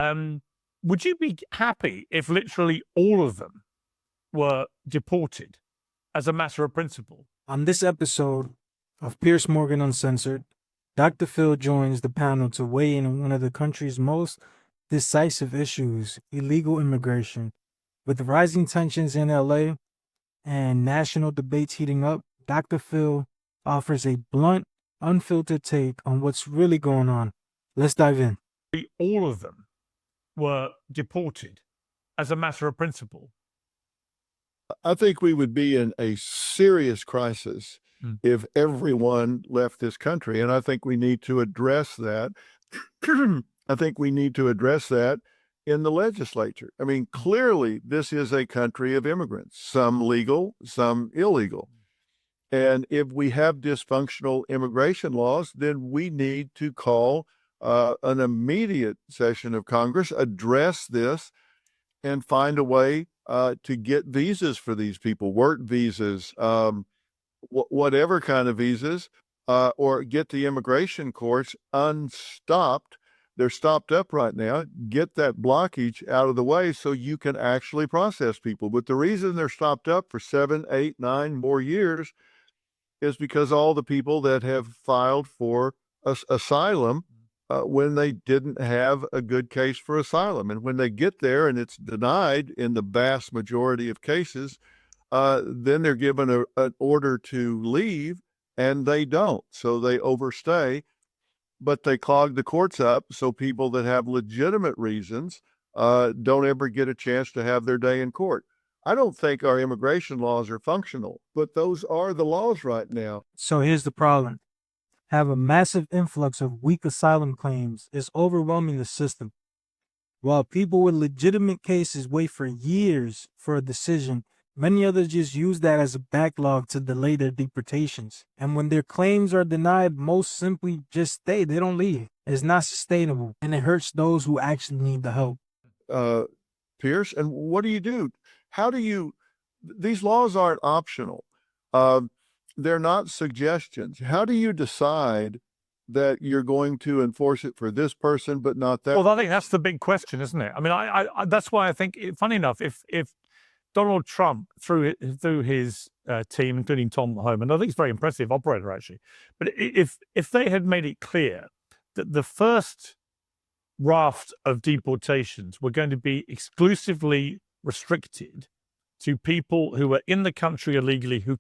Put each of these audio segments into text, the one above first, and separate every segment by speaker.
Speaker 1: Um, would you be happy if literally all of them were deported as a matter of principle?
Speaker 2: On this episode of Piers Morgan Uncensored, Dr. Phil joins the panel to weigh in on one of the country's most decisive issues, illegal immigration. With rising tensions in LA and national debates heating up, Dr. Phil offers a blunt, unfiltered take on what's really going on. Let's dive in.
Speaker 1: All of them were deported as a matter of principle.
Speaker 3: I think we would be in a serious crisis if everyone left this country. And I think we need to address that. I think we need to address that in the legislature. I mean, clearly, this is a country of immigrants, some legal, some illegal. And if we have dysfunctional immigration laws, then we need to call an immediate session of Congress, address this, and find a way to get visas for these people, work visas, whatever kind of visas, or get the immigration courts unstopped. They're stopped up right now. Get that blockage out of the way so you can actually process people. But the reason they're stopped up for 7, 8, 9 more years is because all the people that have filed for asylum when they didn't have a good case for asylum. And when they get there and it's denied in the vast majority of cases, then they're given an order to leave and they don't. So they overstay, but they clog the courts up. So people that have legitimate reasons don't ever get a chance to have their day in court. I don't think our immigration laws are functional, but those are the laws right now.
Speaker 2: So here's the problem. Have a massive influx of weak asylum claims is overwhelming the system. While people with legitimate cases wait for years for a decision, many others just use that as a backlog to delay their deportations. And when their claims are denied, most simply just stay. They don't leave. It's not sustainable, and it hurts those who actually need the help.
Speaker 3: Pierce, and what do? These laws aren't optional. They're not suggestions. How do you decide that you're going to enforce it for this person, but not that?
Speaker 1: Well, I think that's the big question, isn't it? I mean, I that's why I think, funny enough, if Donald Trump, through his team, including Tom Homan, I think he's a very impressive operator, actually. But if they had made it clear that the first raft of deportations were going to be exclusively restricted to people who were in the country illegally, who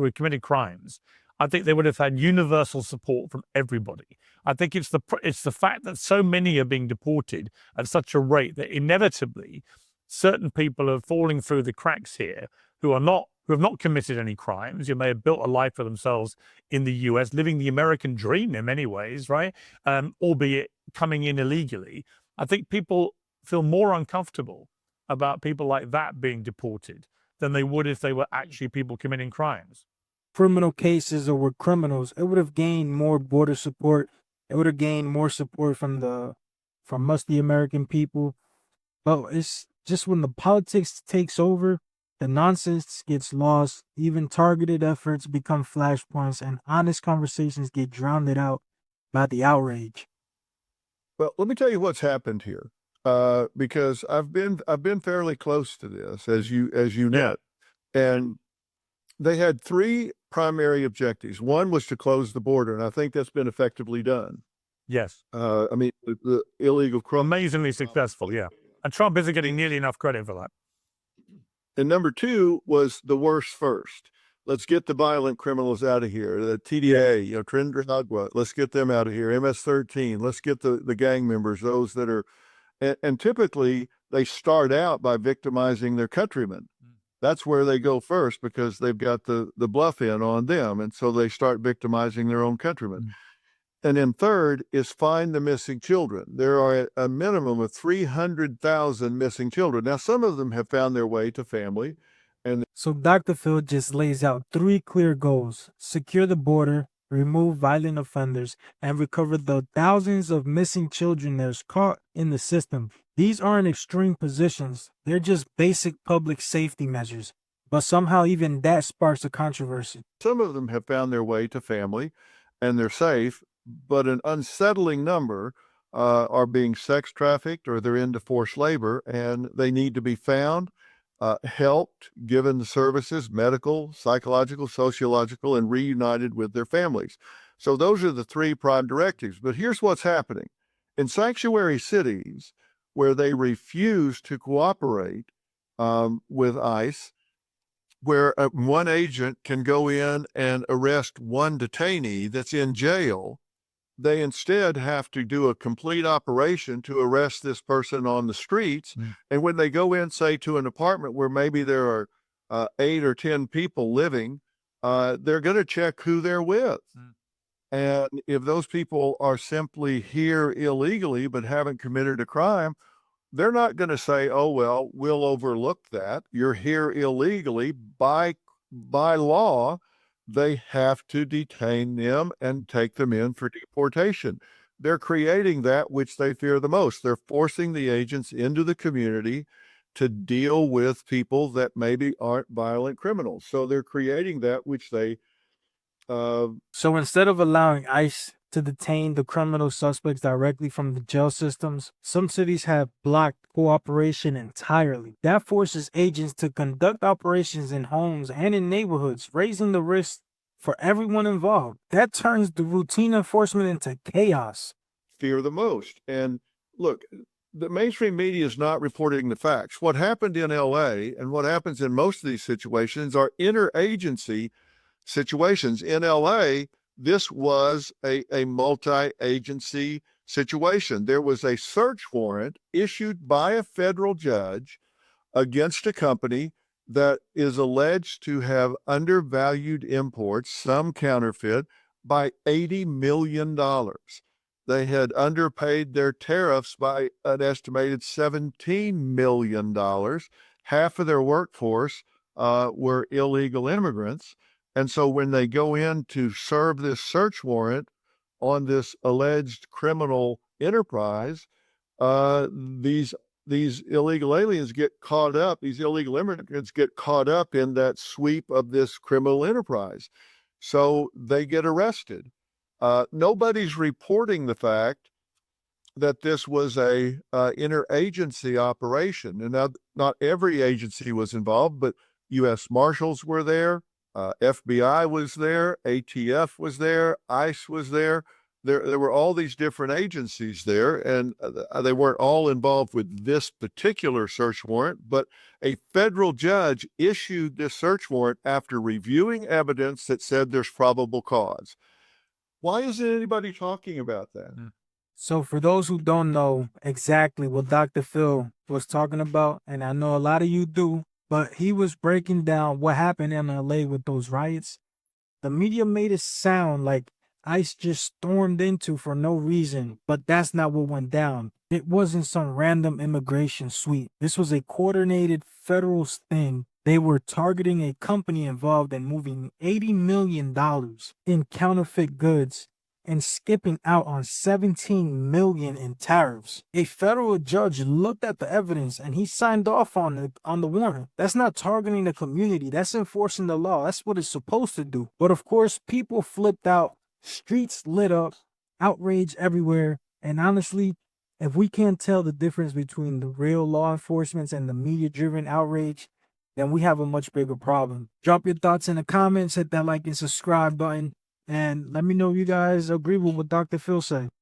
Speaker 1: had committed crimes, I think they would have had universal support from everybody. I think it's the fact that so many are being deported at such a rate that inevitably certain people are falling through the cracks here who have not committed any crimes, who may have built a life for themselves in the US, living the American dream in many ways, right? Albeit coming in illegally. I think people feel more uncomfortable about people like that being deported than they would if they were actually people committing crimes.
Speaker 2: Criminal cases or were criminals, it would have gained more border support. It would have gained more support from us, the American people. But it's just when the politics takes over, the nonsense gets lost. Even targeted efforts become flashpoints, and honest conversations get drowned out by the outrage.
Speaker 3: Well, let me tell you what's happened here, because I've been fairly close to this, as you know, and they had 3 primary objectives. One was to close the border, and I think that's been effectively done.
Speaker 1: Yes.
Speaker 3: I mean, the illegal crime.
Speaker 1: Amazingly successful, yeah. And Trump isn't getting nearly enough credit for that.
Speaker 3: And number 2 was the worst first. Let's get the violent criminals out of here. The TDA, Trinidad, let's get them out of here. MS-13, let's get the gang members, those that are, and typically they start out by victimizing their countrymen. That's where they go first because they've got the bluff in on them. And so they start victimizing their own countrymen. And then third is find the missing children. There are a minimum of 300,000 missing children. Now, some of them have found their way to family.
Speaker 2: So Dr. Phil just lays out 3 clear goals: secure the border, remove violent offenders, and recover the thousands of missing children that is caught in the system. These aren't extreme positions. They're just basic public safety measures. But somehow even that sparks a controversy.
Speaker 3: Some of them have found their way to family and they're safe, but an unsettling number are being sex trafficked or they're into forced labor, and they need to be found, helped, given the services, medical, psychological, sociological, and reunited with their families. So those are the three prime directives. But here's what's happening. In sanctuary cities where they refuse to cooperate with ICE, where one agent can go in and arrest one detainee that's in jail, they instead have to do a complete operation to arrest this person on the streets. And when they go in, say, to an apartment where maybe there are 8 or 10 people living, they're going to check who they're with. And if those people are simply here illegally but haven't committed a crime, they're not going to say, oh, well, we'll overlook that. You're here illegally. By law, they have to detain them and take them in for deportation. They're creating that which they fear the most. They're forcing the agents into the community to deal with people that maybe aren't violent criminals. So they're creating that which they
Speaker 2: So instead of allowing ICE to detain the criminal suspects directly from the jail systems, some cities have blocked cooperation entirely. That forces agents to conduct operations in homes and in neighborhoods, raising the risk for everyone involved. That turns the routine enforcement into chaos.
Speaker 3: fear the most. And look, the mainstream media is not reporting the facts. What happened in LA and what happens in most of these situations are interagency situations. In LA, this was a multi-agency situation. There was a search warrant issued by a federal judge against a company that is alleged to have undervalued imports, some counterfeit, by $80 million. They had underpaid their tariffs by an estimated $17 million. Half of their workforce were illegal immigrants. And so when they go in to serve this search warrant on this alleged criminal enterprise, these illegal aliens get caught up, these illegal immigrants get caught up in that sweep of this criminal enterprise. So they get arrested. Nobody's reporting the fact that this was a interagency operation. And now, not every agency was involved, but U.S. Marshals were there, FBI was there, ATF was there, ICE was there. There were all these different agencies there, and they weren't all involved with this particular search warrant, but a federal judge issued this search warrant after reviewing evidence that said there's probable cause. Why isn't anybody talking about that?
Speaker 2: So for those who don't know exactly what Dr. Phil was talking about, and I know a lot of you do, but he was breaking down what happened in LA with those riots. The media made it sound like ICE just stormed into for no reason, but that's not what went down. It wasn't some random immigration sweep. This was a coordinated federal sting. They were targeting a company involved in moving $80 million in counterfeit goods and skipping out on $17 million in tariffs. A federal judge looked at the evidence and he signed off on the warrant. That's not targeting the community. That's enforcing the law. That's what it's supposed to do. But of course, people flipped out. Streets lit up, outrage everywhere. And honestly, if we can't tell the difference between the real law enforcement and the media-driven outrage, then we have a much bigger problem. Drop your thoughts in the comments, hit that like and subscribe button, and let me know if you guys agree with what Dr. Phil said.